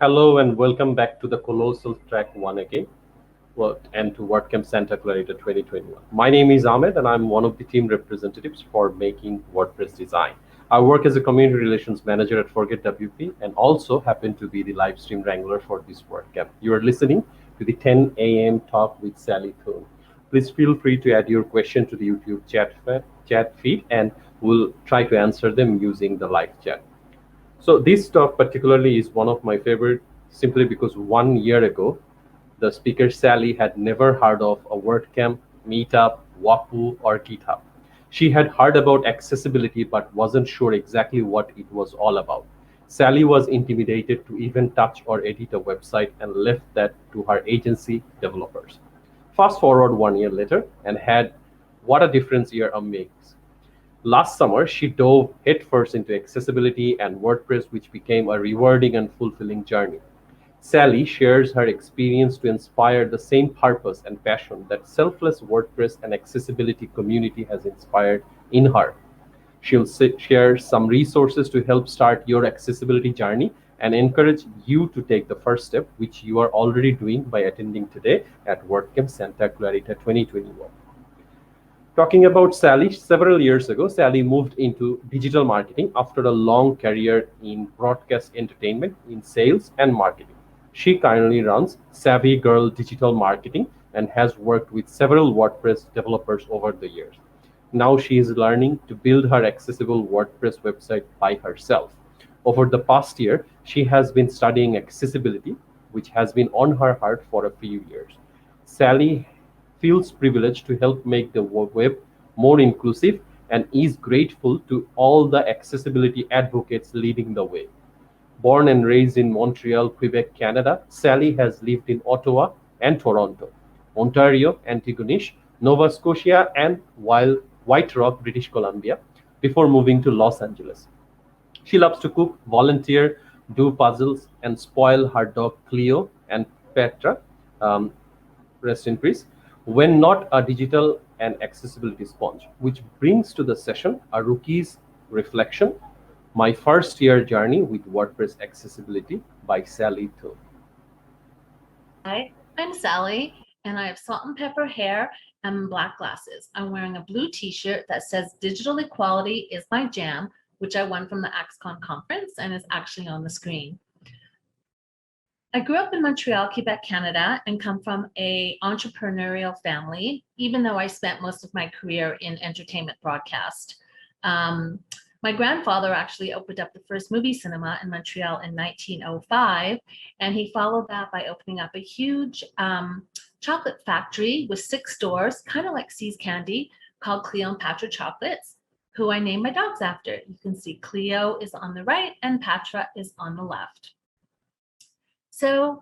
Hello and welcome back to the Colossal Track 1 again, and to WordCamp Santa Clarita 2021. My name is Ahmed and I'm one of the team representatives for making WordPress design. I work as a community relations manager at Forget WP and also happen to be the live stream wrangler for this WordCamp. You are listening to the 10 a.m. talk with Sally Thoun. Please feel free to add your question to the YouTube chat feed and we'll try to answer them using the live chat. So this talk particularly is one of my favorite simply because 1 year ago, the speaker Sally had never heard of a WordCamp, Meetup, Wapu, or GitHub. She had heard about accessibility but wasn't sure exactly what it was all about. Sally was intimidated to even touch or edit a website and left that to her agency developers. Fast forward 1 year later and had what a difference year makes. Last summer, she dove headfirst into accessibility and WordPress, which became a rewarding and fulfilling journey. Sally shares her experience to inspire the same purpose and passion that selfless WordPress and accessibility community has inspired in her. She'll share some resources to help start your accessibility journey and encourage you to take the first step, which you are already doing by attending today at WordCamp Santa Clarita 2021. Talking about Sally, several years ago, Sally moved into digital marketing after a long career in broadcast entertainment, in sales and marketing. She currently runs Savvy Girl Digital Marketing and has worked with several WordPress developers over the years. Now she is learning to build her accessible WordPress website by herself. Over the past year, she has been studying accessibility, which has been on her heart for a few years. Sally feels privileged to help make the web more inclusive and is grateful to all the accessibility advocates leading the way. Born and raised in Montreal, Quebec, Canada, Sally has lived in Ottawa and Toronto, Ontario, Antigonish, Nova Scotia, and White Rock, British Columbia, before moving to Los Angeles. She loves to cook, volunteer, do puzzles, and spoil her dog Cleo and Petra, um, rest in peace, when not a digital and accessibility sponge, which brings to the session a rookie's reflection, my first year journey with WordPress accessibility by Sally Thoun. Hi, I'm Sally, and I have salt and pepper hair and black glasses. I'm wearing a blue t-shirt that says Digital Equality is my jam, which I won from the AXCON conference and is actually on the screen. I grew up in Montreal, Quebec, Canada, and come from an entrepreneurial family, even though I spent most of my career in entertainment broadcast. My grandfather actually opened up the first movie cinema in Montreal in 1905, and he followed that by opening up a huge chocolate factory with 6 stores, kind of like See's Candy, called Cleo and Patra Chocolates, who I named my dogs after. You can see Cleo is on the right and Patra is on the left. So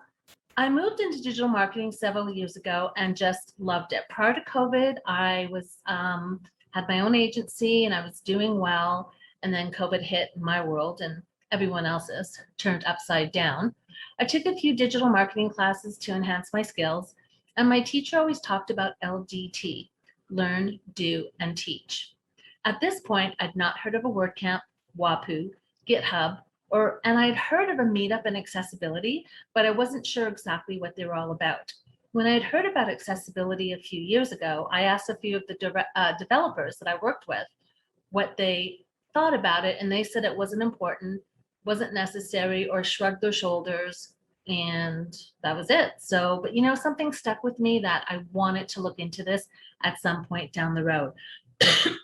I moved into digital marketing several years ago and just loved it. Prior to COVID, I was had my own agency and I was doing well. And then COVID hit my world and everyone else's turned upside down. I took a few digital marketing classes to enhance my skills. And my teacher always talked about LDT, learn, do, and teach. At this point, I'd not heard of a WordCamp, WAPU, GitHub, and I'd heard of a meetup in accessibility, but I wasn't sure exactly what they were all about. When I'd heard about accessibility a few years ago, I asked a few of the developers that I worked with what they thought about it, and they said it wasn't important, wasn't necessary, or shrugged their shoulders, and that was it. So, but something stuck with me that I wanted to look into this at some point down the road.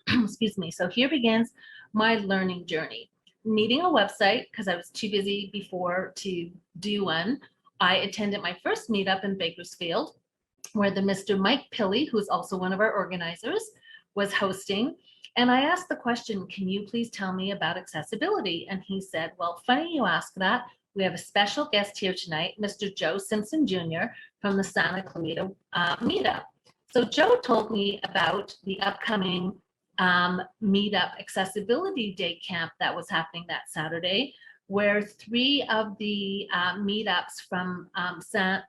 Excuse me. So here begins my learning journey. Needing a website, because I was too busy before to do one, I attended my first meetup in Bakersfield, where the Mr. Mike Pilley, who's also one of our organizers, was hosting. And I asked the question, can you please tell me about accessibility? And he said, well, funny you ask that. We have a special guest here tonight, Mr. Joe Simpson Jr. from the Santa Clarita meetup. So Joe told me about the upcoming meetup accessibility day camp that was happening that Saturday, where 3 of the meetups from San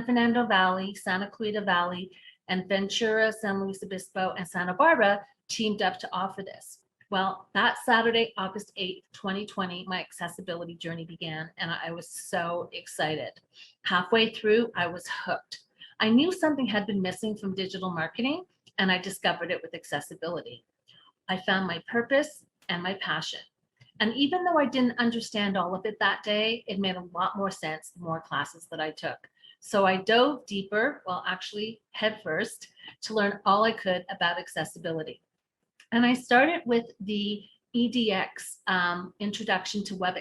Fernando Valley, Santa Clarita Valley, and Ventura, San Luis Obispo, and Santa Barbara teamed up to offer this. Well, that Saturday, August 8th, 2020, my accessibility journey began, and I was so excited. Halfway through, I was hooked. I knew something had been missing from digital marketing, and I discovered it with accessibility. I found my purpose and my passion. And even though I didn't understand all of it that day, it made a lot more sense the more classes that I took. So I dove deeper, well, actually, headfirst, to learn all I could about accessibility. And I started with the EDX Introduction to Web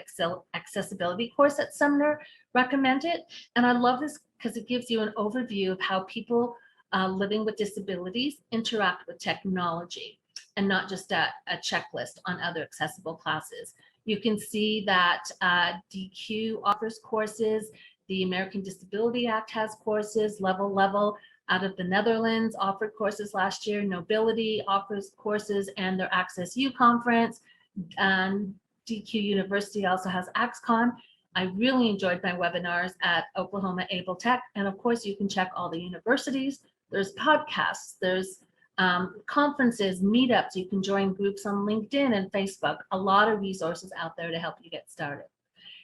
Accessibility course that Sumner recommended. And I love this because it gives you an overview of how people living with disabilities interact with technology and not just a checklist on other accessible classes. You can see that DQ offers courses, the American Disability Act has courses, Level out of the Netherlands offered courses last year. Nobility offers courses and their Access U conference. DQ University also has AXCon. I really enjoyed my webinars at Oklahoma Able Tech. And of course, you can check all the universities. There's podcasts, there's conferences, meetups. You can join groups on LinkedIn and Facebook. A lot of resources out there to help you get started.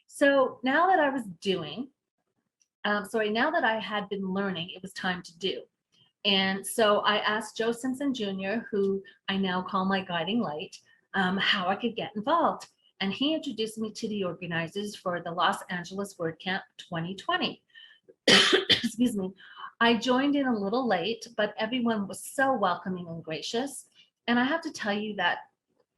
So now that I was doing, now that I had been learning, it was time to do. And so I asked Joe Simpson Jr., who I now call my guiding light, how I could get involved. And he introduced me to the organizers for the Los Angeles WordCamp 2020. Excuse me. I joined in a little late, but everyone was so welcoming and gracious. And I have to tell you that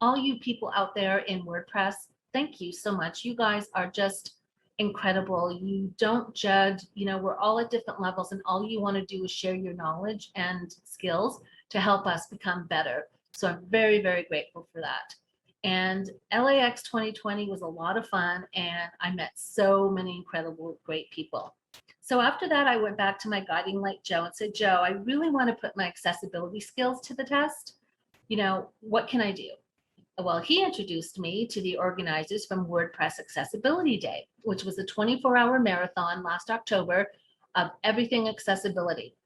all you people out there in WordPress, thank you so much. You guys are just incredible. You don't judge, we're all at different levels, and all you want to do is share your knowledge and skills to help us become better. So I'm very, very grateful for that. And LAX 2020 was a lot of fun, and I met so many incredible, great people. So after that, I went back to my guiding light, Joe, and said, Joe, I really want to put my accessibility skills to the test. What can I do? Well, he introduced me to the organizers from WordPress Accessibility Day, which was a 24-hour marathon last October of everything accessibility.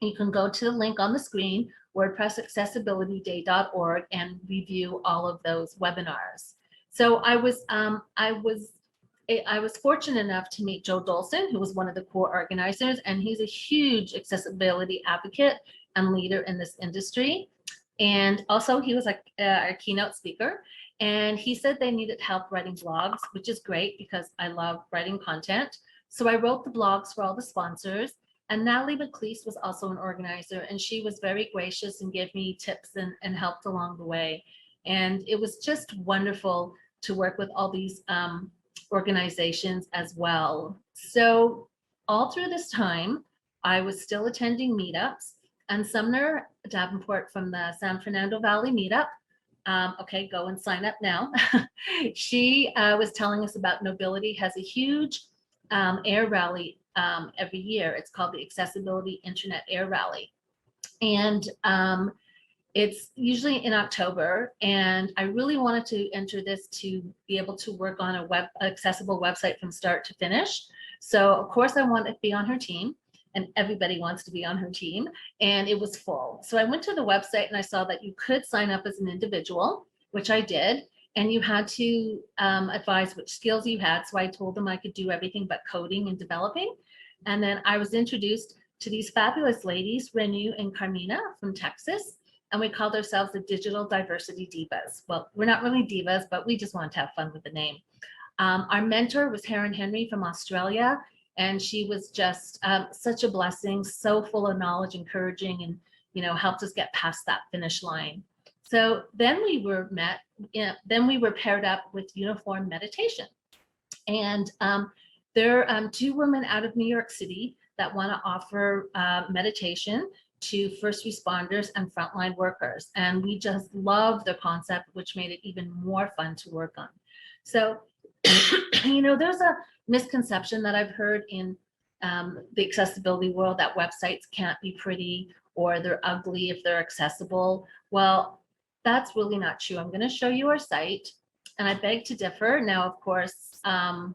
You can go to the link on the screen, wordpressaccessibilityday.org, and review all of those webinars. So I was fortunate enough to meet Joe Dolson, who was one of the core organizers, and he's a huge accessibility advocate and leader in this industry. And also he was a keynote speaker, and he said they needed help writing blogs, which is great because I love writing content. So I wrote the blogs for all the sponsors. And Natalie McLeese was also an organizer, and she was very gracious and gave me tips and helped along the way. And it was just wonderful to work with all these organizations as well. So all through this time, I was still attending meetups. And Sumner Davenport from the San Fernando Valley meetup, okay, go and sign up now. She was telling us about Nobility has a huge air rally every year. It's called the Accessibility Internet Air Rally. And it's usually in October. And I really wanted to enter this to be able to work on a accessible website from start to finish. So of course I wanted to be on her team. And everybody wants to be on her team, and it was full. So I went to the website and I saw that you could sign up as an individual, which I did, and you had to advise which skills you had. So I told them I could do everything but coding and developing. And then I was introduced to these fabulous ladies, Renu and Carmina from Texas, and we called ourselves the Digital Diversity Divas. Well, we're not really divas, but we just wanted to have fun with the name. Our mentor was Heron Henry from Australia. And she was just such a blessing, so full of knowledge, encouraging, and helped us get past that finish line. So then we were paired up with Uniform Meditation. And there are two women out of New York City that want to offer meditation to first responders and frontline workers. And we just love the concept, which made it even more fun to work on. So, there's a misconception that I've heard in the accessibility world that websites can't be pretty or they're ugly if they're accessible. Well, that's really not true. I'm going to show you our site, and I beg to differ. Now, of course, I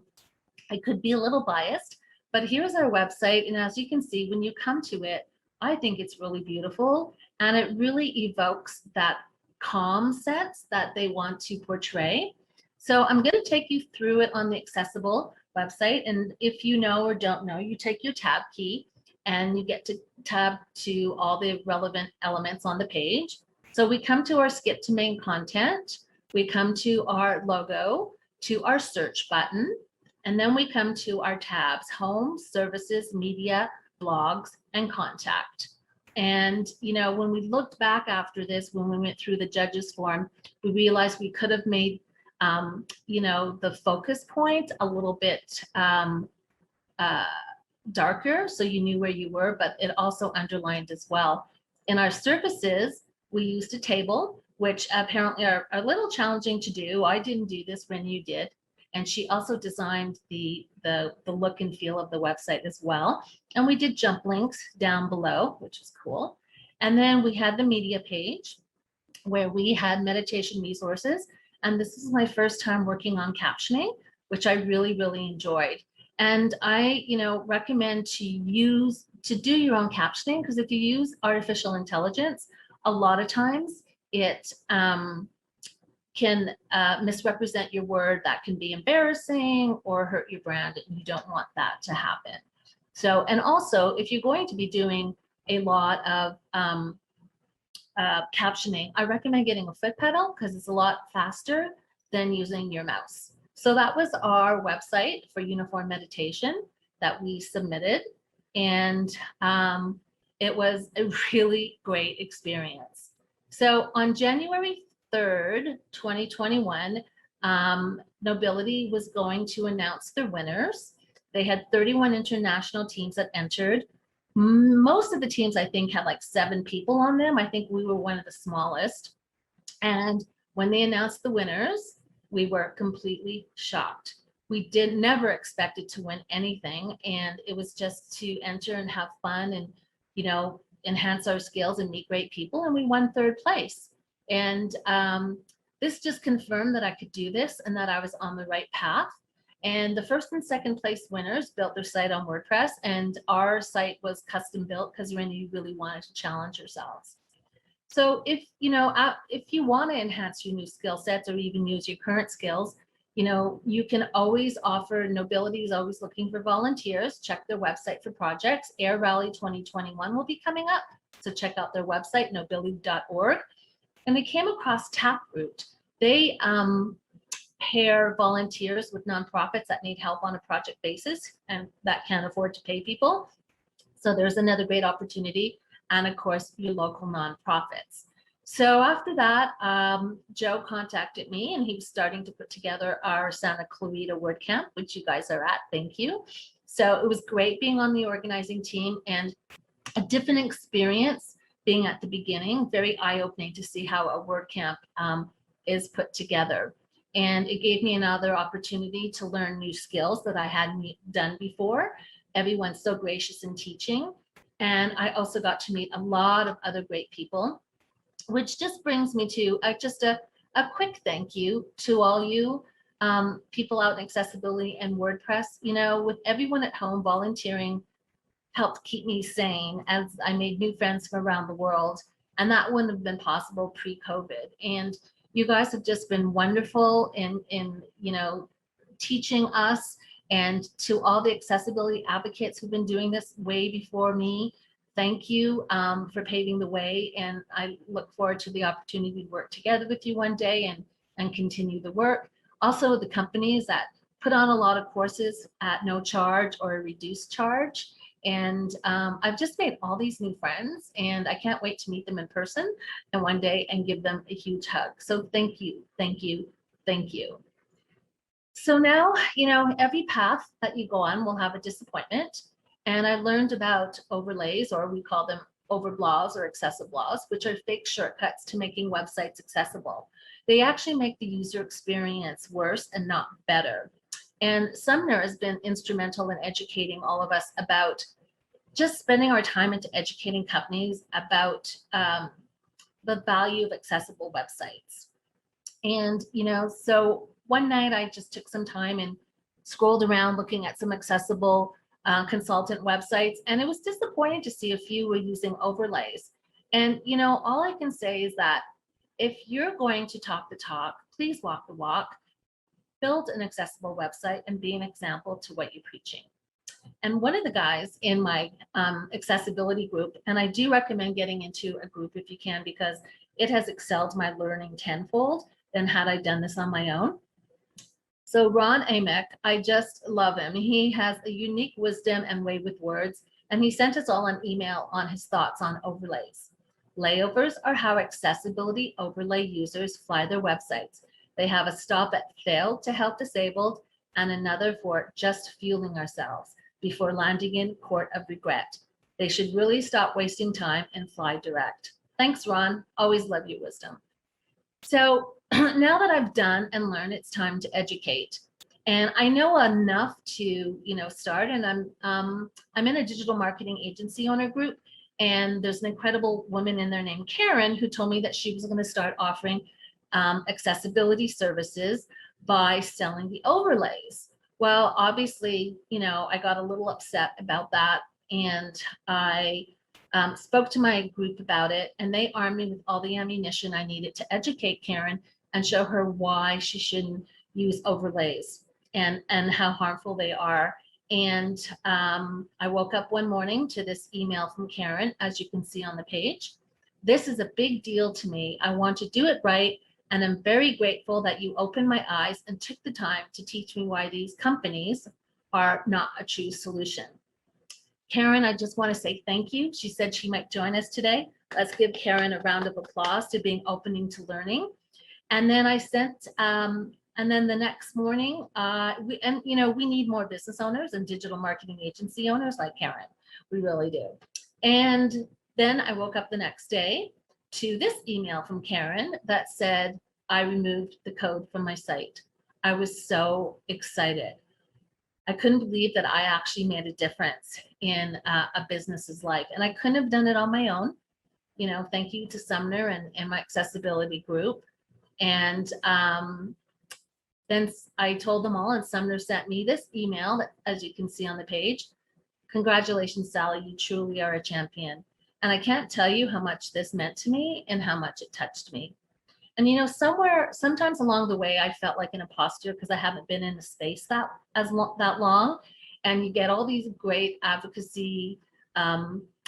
could be a little biased, but here's our website. And as you can see, when you come to it, I think it's really beautiful, and it really evokes that calm sense that they want to portray. So I'm going to take you through it on the Accessible website. And if you know or don't know, you take your tab key and you get to tab to all the relevant elements on the page. So we come to our skip to main content, we come to our logo, to our search button, and then we come to our tabs: home, services, media, blogs, and contact. And, you know, when we looked back after this, when we went through the judges form, we realized we could have made, you know, the focus point a little bit darker so you knew where you were, but it also underlined as well. In our services, we used a table, which apparently are a little challenging to do. I didn't do this, when you did. And she also designed the look and feel of the website as well. And we did jump links down below, which is cool. And then we had the media page where we had meditation resources. And this is my first time working on captioning, which I really, really enjoyed. And I, you know, recommend to do your own captioning, because if you use artificial intelligence, a lot of times it can misrepresent your word. That can be embarrassing or hurt your brand, and you don't want that to happen. So, and also, if you're going to be doing a lot of captioning, I recommend getting a foot pedal because it's a lot faster than using your mouse. So that was our website for Uniform Meditation that we submitted, and it was a really great experience. So on January 3rd, 2021, Nobility was going to announce their winners. They had 31 international teams that entered. Most of the teams, I think, had like 7 people on them. I think we were one of the smallest. And when they announced the winners, we were completely shocked. We never expected to win anything. And it was just to enter and have fun and, you know, enhance our skills and meet great people. And we won 3rd place. And this just confirmed that I could do this and that I was on the right path. And the 1st and 2nd place winners built their site on WordPress, and our site was custom built because we really wanted to challenge yourselves. So if you want to enhance your new skill sets or even use your current skills, you know, you can always offer. Nobility is always looking for volunteers. Check their website for projects. Air Rally 2021 will be coming up, so check out their website, nobility.org. And we came across Taproot. They pair volunteers with nonprofits that need help on a project basis and that can't afford to pay people. So there's another great opportunity. And of course, your local nonprofits. So after that, Joe contacted me, and he was starting to put together our Santa Clarita WordCamp, which you guys are at. Thank you. So it was great being on the organizing team, and a different experience being at the beginning. Very eye-opening to see how a WordCamp is put together. And it gave me another opportunity to learn new skills that I hadn't done before. Everyone's so gracious in teaching. And I also got to meet a lot of other great people, which just brings me to just a quick thank you to all you people out in Accessibility and WordPress. You know, with everyone at home, volunteering helped keep me sane as I made new friends from around the world. And that wouldn't have been possible pre-COVID. And you guys have just been wonderful in you know, teaching us. And to all the accessibility advocates who've been doing this way before me, thank you for paving the way. And I look forward to the opportunity to work together with you one day and continue the work. Also, the companies that put on a lot of courses at no charge or a reduced charge. And I've just made all these new friends, and I can't wait to meet them in person and one day and give them a huge hug. So thank you, thank you, thank you. So now, you know, every path that you go on will have a disappointment. And I learned about overlays, or we call them overblaws or accessiblaws, which are fake shortcuts to making websites accessible. They actually make the user experience worse and not better. And Sumner has been instrumental in educating all of us about just spending our time into educating companies about the value of accessible websites. And, you know, so one night I just took some time and scrolled around looking at some accessible consultant websites, and it was disappointing to see a few were using overlays. And, you know, all I can say is that if you're going to talk the talk, please walk the walk, build an accessible website, and be an example to what you're preaching. And one of the guys in my accessibility group, and I do recommend getting into a group if you can, because it has excelled my learning tenfold than had I done this on my own. So Ron Amick, I just love him. He has a unique wisdom and way with words, and he sent us all an email on his thoughts on overlays. Layovers are how accessibility overlay users fly their websites. They have a stop at fail to help disabled and another for just fueling ourselves before landing in court of regret. They should really stop wasting time and fly direct. Thanks, Ron. Always love your wisdom. So now that I've done and learned, it's time to educate. And I know enough to, start. And I'm in a digital marketing agency owner group, and there's an incredible woman in there named Karen who told me that she was going to start offering accessibility services by selling the overlays. Well, obviously, I got a little upset about that, and I spoke to my group about it, and they armed me with all the ammunition I needed to educate Karen and show her why she shouldn't use overlays and how harmful they are. And I woke up one morning to this email from Karen, as you can see on the page. This is a big deal to me. I want to do it right, and I'm very grateful that you opened my eyes and took the time to teach me why these companies are not a true solution. Karen, I just want to say thank you. She said she might join us today. Let's give Karen a round of applause to being opening to learning. And then I sent, and then the next morning, we need more business owners and digital marketing agency owners like Karen. We really do. And then I woke up the next day to this email from Karen that said, I removed the code from my site. I was so excited. I couldn't believe that I actually made a difference in a business's life. And I couldn't have done it on my own. Thank you to Sumner and my accessibility group. And then I told them all, and Sumner sent me this email that, as you can see on the page. Congratulations, Sally, you truly are a champion. And I can't tell you how much this meant to me and how much it touched me. And sometimes along the way, I felt like an imposter because I haven't been in the space that long. And you get all these great advocacy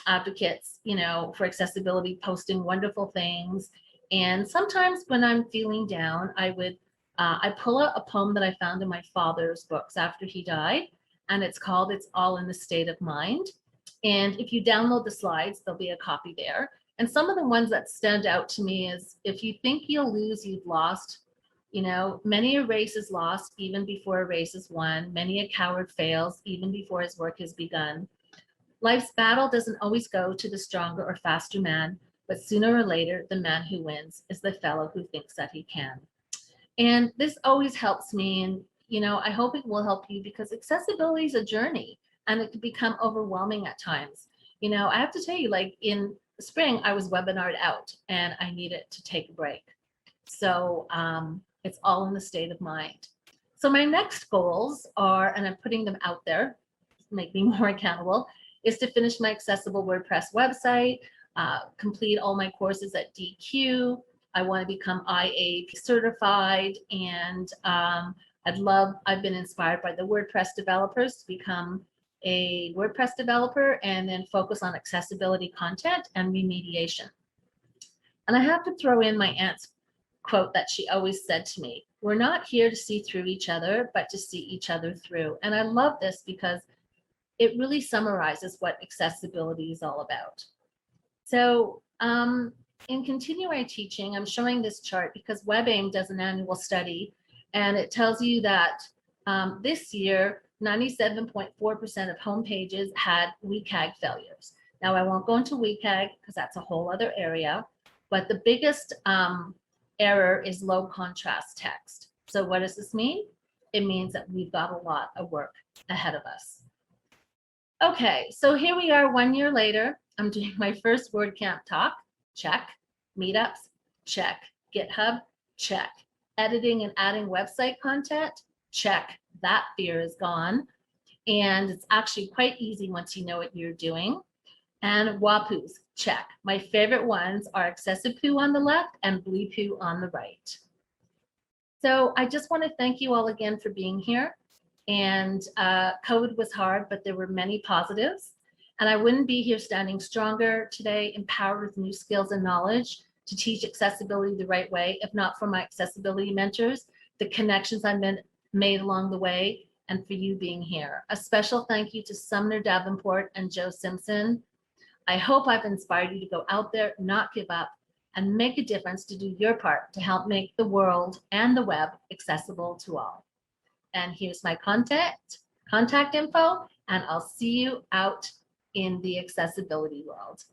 advocates, for accessibility, posting wonderful things. And sometimes when I'm feeling down, I pull out a poem that I found in my father's books after he died, and it's called "It's All in the State of Mind." And if you download the slides, there'll be a copy there. And some of the ones that stand out to me is, if you think you'll lose, you've lost. Many a race is lost even before a race is won. Many a coward fails even before his work has begun. Life's battle doesn't always go to the stronger or faster man, but sooner or later, the man who wins is the fellow who thinks that he can. And this always helps me. And, I hope it will help you, because accessibility is a journey and it can become overwhelming at times. I have to tell you, like in the spring, I was webinared out and I needed to take a break. So it's all in the state of mind. So my next goals are, and I'm putting them out there, make me more accountable, is to finish my accessible WordPress website, complete all my courses at DQ. I want to become IAP certified, and I've been inspired by the WordPress developers to become a WordPress developer and then focus on accessibility content and remediation. And I have to throw in my aunt's quote that she always said to me: we're not here to see through each other, but to see each other through. And I love this because it really summarizes what accessibility is all about. So in continuing teaching, I'm showing this chart because WebAIM does an annual study, and it tells you that this year, 97.4% of home pages had WCAG failures. Now, I won't go into WCAG because that's a whole other area, but the biggest error is low contrast text. So what does this mean? It means that we've got a lot of work ahead of us. Okay, so here we are 1 year later. I'm doing my first WordCamp talk, check. Meetups, check. GitHub, check. Editing and adding website content, check. That fear is gone. And it's actually quite easy once you know what you're doing. And WAPUs, check. My favorite ones are Accessipoo on the left and Bleepoo on the right. So I just want to thank you all again for being here. And COVID was hard, but there were many positives. And I wouldn't be here standing stronger today, empowered with new skills and knowledge to teach accessibility the right way, if not for my accessibility mentors, the connections I made along the way, and for you being here. A special thank you to Sumner Davenport and Joe Simpson. I hope I've inspired you to go out there, not give up, and make a difference to do your part to help make the world and the web accessible to all. And here's my contact info, and I'll see you out in the accessibility world.